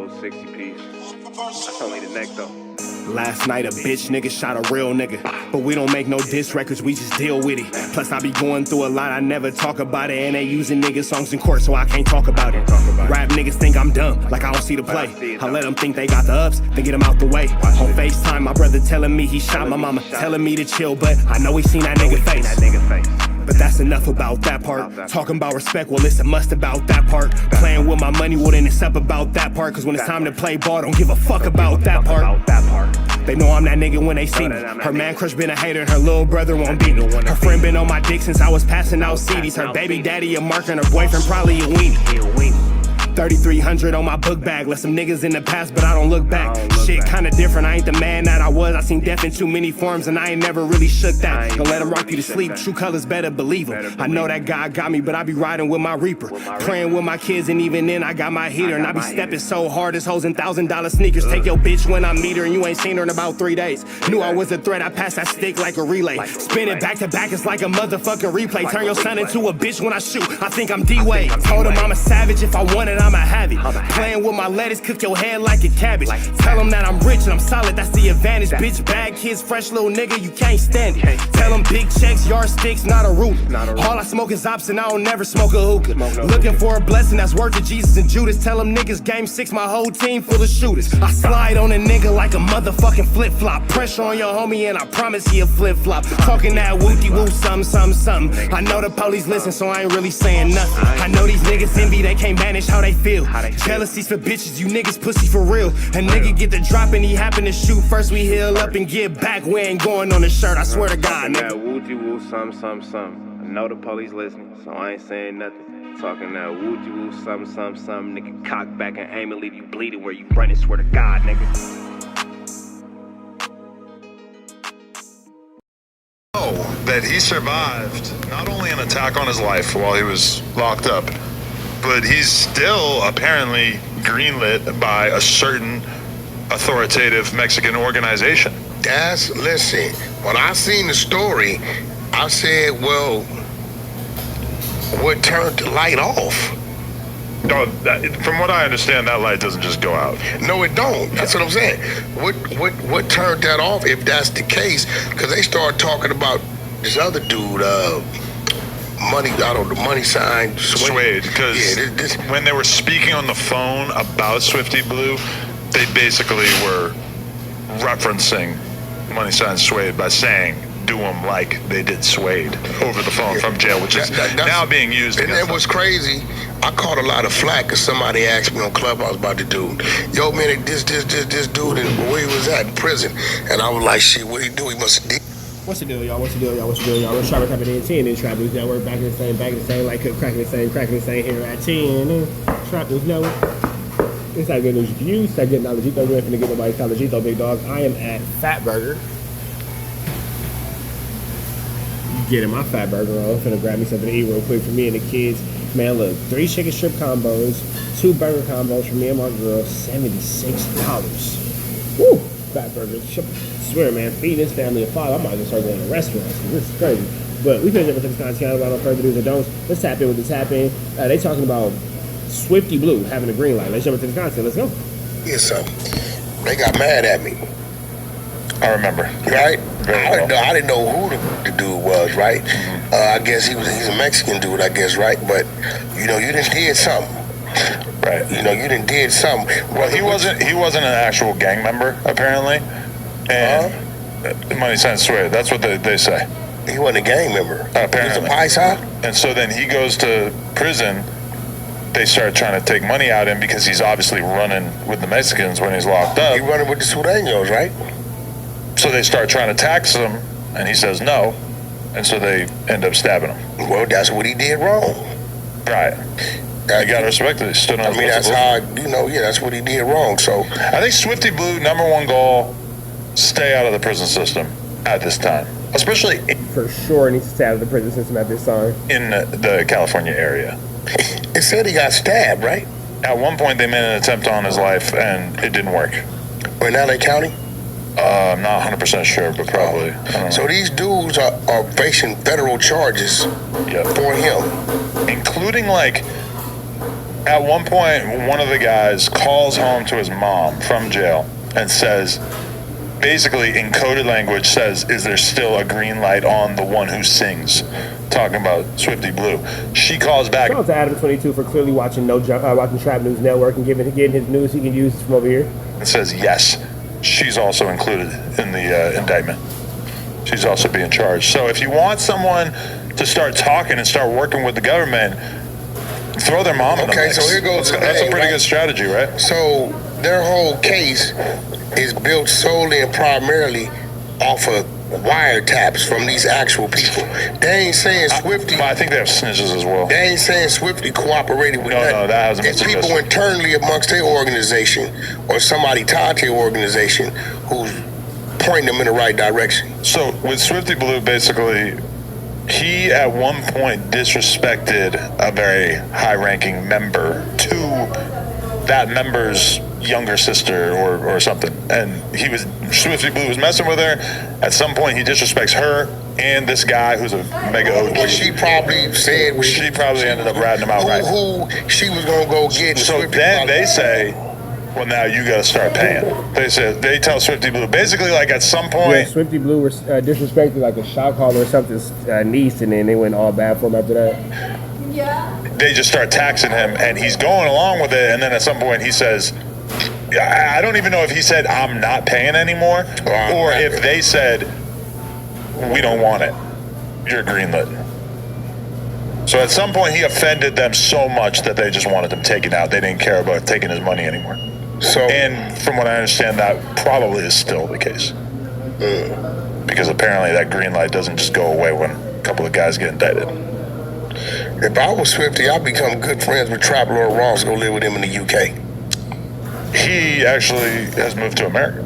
little 60 piece. That's only the neck though. Last night a bitch nigga shot a real nigga, but we don't make no diss records, we just deal with it. Plus I be going through a lot, I never talk about it, and they using nigga songs in court, so I can't talk about it. Rap niggas think I'm dumb, like I don't see the play. I let them think they got the ups, then get them out the way. On FaceTime, my brother telling me he shot my mama, telling me to chill, but I know he seen that nigga face. But that's enough about that part. Talking about respect, well it's a must about that part. Playing with my money, well then it's up about that part. Cause when it's time to play ball, don't give a fuck about that part. They know I'm that nigga when they see me. Her man crush been a hater and her little brother won't beat me. Her friend been on my dick since I was passing out CDs. Her baby daddy a mark and her boyfriend probably a weenie. 3,300 on my book bag. Left some niggas in the past, but I don't look back. Shit kinda different, I ain't the man that I was. I seen death in too many forms and I ain't never really shook that. Don't let him rock you to sleep, true colors better believe him. I know that God got me, but I be riding with my reaper. Praying with my kids and even then I got my heater. And I be stepping so hard, this hoes in $1,000 sneakers. Take your bitch when I meet her and you ain't seen her in about 3 days. Knew I was a threat, I passed that stick like a relay. Spin it back to back, it's like a motherfucking replay. Turn your son into a bitch when I shoot, I think I'm D-Wade. Told him I'm a savage, if I want it, I'ma have it. Playing with my lettuce, cook your head like a cabbage. Tell them that I'm rich and I'm solid, that's the advantage. Bitch, bad kids, fresh little nigga, you can't stand it. Tell them big checks, yardsticks, not a ruler. All I smoke is ops and I don't never smoke a hookah. Looking for a blessing that's worth it, Jesus and Judas. Tell them niggas game 6, my whole team full of shooters. I slide on a nigga like a motherfucking flip-flop. Pressure on your homie and I promise he a flip-flop. Talking that wooty-woo, something. I know the police listen, so I ain't really saying nothing. I know these niggas envy, they can't manage how they feel. Jealousy's for bitches, you niggas pussy for real. A nigga get the drop and he happen to shoot. First we heal up and get back, we ain't going on the shirt, I swear to God, nigga. That wooty-woo, something. I know the police listening, so I ain't saying nothing. Talking that wooty-woo, something. Nigga, cock back and aim and leave you bleeding where you running, swear to God, nigga. That he survived not only an attack on his life while he was locked up, but he's still apparently greenlit by a certain authoritative Mexican organization. Listen, when I seen the story, I said, well, what turned the light off? No, from what I understand, that light doesn't just go out. No, it don't. That's what I'm saying. What turned that off, if that's the case? Because they started talking about this other dude, money sign Suede, because when they were speaking on the phone about Swifty Blue, they basically were referencing money sign Suede by saying, do them like they did Suede over the phone from jail, which is now being used. And that was crazy. I caught a lot of flack because somebody asked me on Clubhouse about the dude. Yo, man, this dude, and where he was at in prison. And I was like, shit, what he do? He must have did. What's the deal, y'all? Let's try to type it in 10 in Trap News Network. Back in the same, like cracking the same here at 10. Trap News Network. It's that good news you can use. That good knowledge you throw. You ain't finna get nobody's knowledge you throw, big dog. I am at Fat Burger. Getting my Fat Burger on. I'm finna grab me something to eat real quick for me and the kids. Man, look, 3 chicken strip combos, 2 burger combos for me and my girl, $76. Woo! Fat Burger. Swear, man, feeding this family of 5, I might just start going to restaurants. This is crazy. But we finished up with this content. About no further do's or don'ts. Let's tap in with the tap in. They talking about Swifty Blue having a green light. Let's jump into the content. Let's go. Yes, they got mad at me. I remember. Right? I didn't know who the dude was, right? I guess he's a Mexican dude, I guess, right? But, you done did something. Right. You done did something. Well, he wasn't an actual gang member, apparently. And money sign Suede, that's what they say. He wasn't a gang member. Apparently. He was a paisa? And so then he goes to prison. They start trying to take money out of him because he's obviously running with the Mexicans when he's locked up. He's running with the Sureños, right? So they start trying to tax him, and he says no. And so they end up stabbing him. Well, that's what he did wrong. Right. You gotta respect it. He stood on his that's how, that's what he did wrong. So I think Swifty Blue, #1 goal, stay out of the prison system at this time. Especially for sure needs to stay out of the prison system at this time. In the California area. It said he got stabbed, right? At one point they made an attempt on his life and it didn't work. In LA County? I'm not 100% sure, but probably. So these dudes are facing federal charges for him. Including At one point, one of the guys calls home to his mom from jail and says, basically in coded language says, is there still a green light on the one who sings? Talking about Swifty Blue. She calls back. Shout out to ADAM22 for clearly watching watching Trap News Network and getting his news he can use from over here. And says yes, she's also included in the indictment. She's also being charged. So if you want someone to start talking and start working with the government, throw their mom in the mix. Okay, so here goes That's a pretty good strategy, right? So their whole case is built solely and primarily off of wiretaps from these actual people. They ain't saying Swifty. I think they have snitches as well. They ain't saying Swifty cooperated with that. No, that hasn't been It's people internally amongst their organization or somebody tied to their organization who's pointing them in the right direction. So with Swifty Blue, basically, he at one point disrespected a very high-ranking member to that member's younger sister or something, and Swifty Blue was messing with her. At some point, he disrespects her and this guy who's a mega OG. What she probably said. She probably ended up ratting him out, right? Who she was gonna go get. So then they say, well, now you got to start paying. They tell Swifty Blue basically, like, at some point. Yeah, Swifty Blue was disrespected like a shot caller or something's niece, and then they went all bad for him after that. Yeah. They just start taxing him, and he's going along with it. And then at some point he says, I don't even know if he said, I'm not paying anymore, or if they said, we don't want it. You're greenlit. So at some point he offended them so much that they just wanted him taken out. They didn't care about taking his money anymore. And from what I understand, that probably is still the case. Because apparently that green light doesn't just go away when a couple of guys get indicted. If I was Swifty, I'd become good friends with Trap Lord Ross, go live with him in the UK. He actually has moved to America.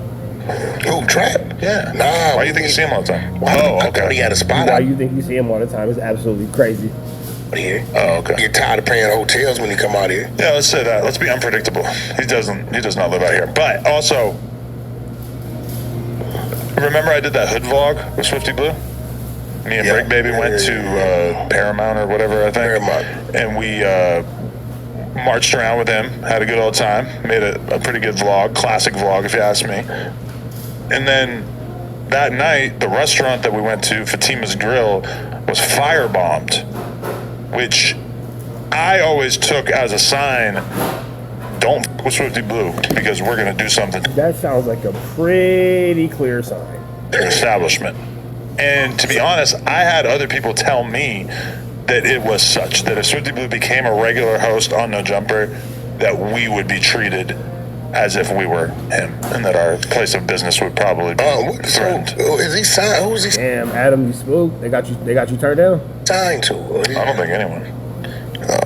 Who, Trap? Yeah. Nah. Why do you think you see him all the time? I thought he had a spot Why out you think you see him all the time is absolutely crazy. here. Oh, okay. Get tired of paying hotels when he come out here. Yeah, let's say that. Let's be unpredictable. He does not live out here. But also, remember I did that hood vlog with Swifty Blue? Me and Break Baby went to Paramount or whatever, I think. Paramount. And we marched around with him, had a good old time, made a pretty good vlog, classic vlog if you ask me. And then that night, the restaurant that we went to, Fatima's Grill, was firebombed, which I always took as a sign, don't f with Swifty Blue, because we're going to do something. That sounds like a pretty clear sign. Their establishment. And to be honest, I had other people tell me that it was such, that if Swifty Blue became a regular host on No Jumper, that we would be treated as if we were him, and that our place of business would probably be threatened. Is he signed? Who is he? Damn, Adam, you spooked. They got you turned down? Signed to? I don't think anyone.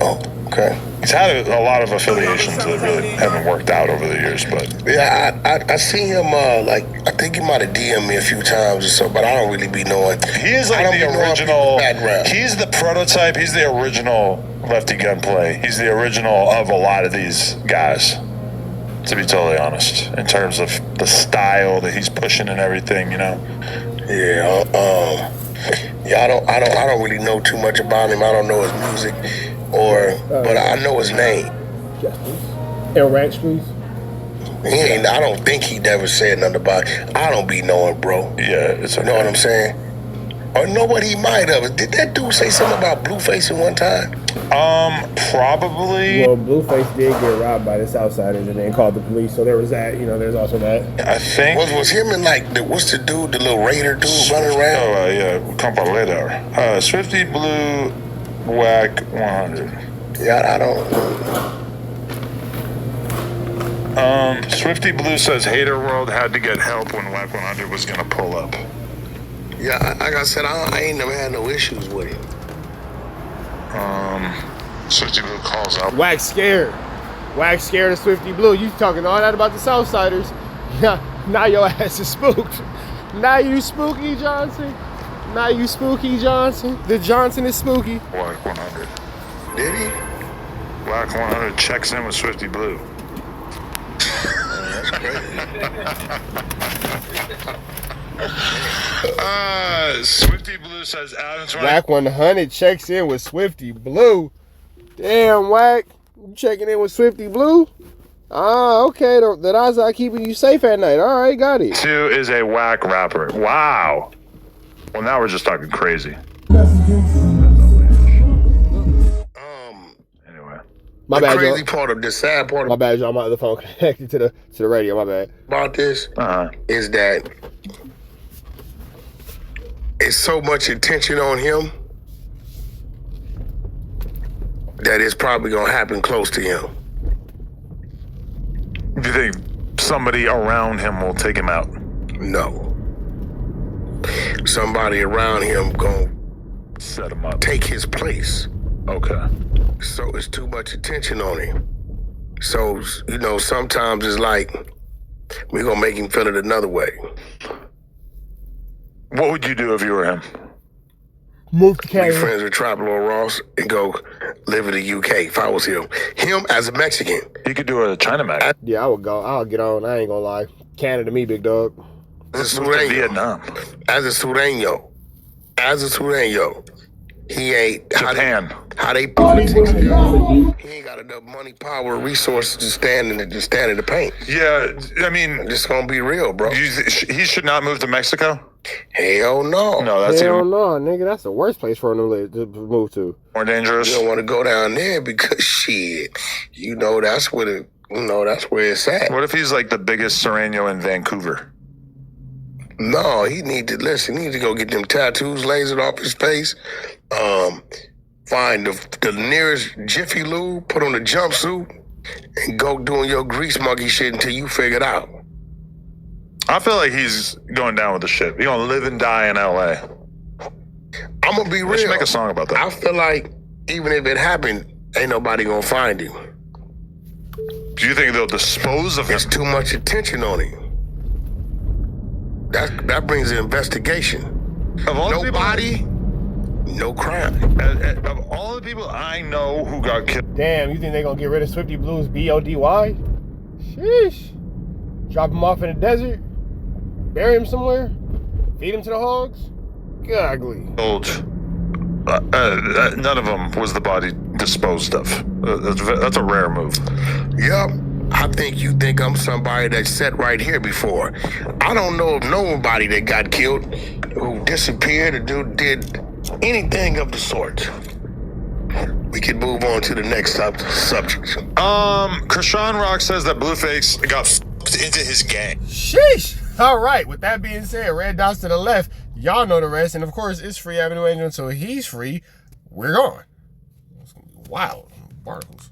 Oh, okay. He's had a lot of affiliations that really haven't worked out over the years, but yeah, I see him. I think he might have DM'd me a few times or so, but I don't really be knowing. He is like the original. He's the prototype. He's the original Lefty Gunplay. He's the original of a lot of these guys. To be totally honest, in terms of the style that he's pushing and everything, you know. Yeah. I don't really know too much about him. I don't know his music, but I know his name. Justice. And Rank Streets. I don't think he never said nothing about it. I don't be knowing, bro. Yeah, it's okay. You know what I'm saying? Or know what he might have. Did that dude say something about Blueface at one time? Probably. Well, Blueface did get robbed by the Southsiders and then called the police, so there was that. You know, there's also that. I think was him and what's the dude, the little Raider dude running around? Oh yeah, Compa Radar. Swifty Blue, WACK100. Yeah, I don't. Swifty Blue says Hater World had to get help when WACK100 was gonna pull up. Yeah, like I said, I ain't never had no issues with him. Swifty Blue calls out. Wack scared. Wack scared of Swifty Blue. You talking all that about the Southsiders. Yeah, now your ass is spooked. Now you spooky, Johnson. Now you spooky, Johnson. The Johnson is spooky. WACK100. Did he? WACK100 checks in with Swifty Blue. That's crazy. Swifty Blue says ADAM22. WACK100 checks in with Swifty Blue. Damn, Wack. You checking in with Swifty Blue? Ah, okay. That outside keeping you safe at night. All right, got it. 2 is a Wack rapper. Wow. Well, now we're just talking crazy. Anyway. My bad, crazy y'all. part of the sad part My bad, y'all. My other phone connected to the radio. My bad. about this is that it's so much attention on him that it's probably gonna happen close to him. Do you think somebody around him will take him out? No. Somebody around him gonna Set him up. take his place. Okay. So it's too much attention on him. So, you know, sometimes it's like, we're gonna make him feel it another way. What would you do if you were him? Move to Be Canada. friends with Trapalo Ross and go live in the UK if I was him. Him as a Mexican. He could do a China mag. Yeah, I would go. I'll get on. I ain't gonna lie. Canada to me, big dog. As a Move to Sureño. Vietnam. As a Sureño. He ain't Japan. how they politics. He ain't got enough money, power, resources to stand in the paint. Yeah, I mean, Just gonna be real, bro. he should not move to Mexico? Hell no. No, that's Hell even no, nigga. That's the worst place for him to move to. more dangerous. You don't want to go down there because shit, you know that's where that's where it's at. What if he's like the biggest Serrano in Vancouver? No, he need to listen. He need to go get them tattoos lasered off his face. Find the nearest Jiffy Lube, put on a jumpsuit, and go doing your grease monkey shit until you figure it out. I feel like he's going down with the ship. He's gonna live and die in LA. I'm gonna be real. We should make a song about that. I feel like even if it happened, ain't nobody gonna find him. Do you think they'll dispose of him? There's too much attention on him. That brings an investigation. Of all No the people, body, no crime. of all the people I know who got killed, Damn, you think they gonna get rid of Swifty Blue's BODY? Sheesh. Drop him off in the desert? Bury him somewhere? Feed him to the hogs? Godly. none of them was the body disposed of. That's a rare move. Yep. I think you think I'm somebody that sat right here before. I don't know of nobody that got killed who disappeared or did anything of the sort. We can move on to the next subject. Krishan Rock says that Blueface got into his gang. Sheesh. All right. With that being said, red dots to the left. Y'all know the rest. And of course, it's free Avenue Angel until he's free. We're gone. It's gonna be wild. Barnacles.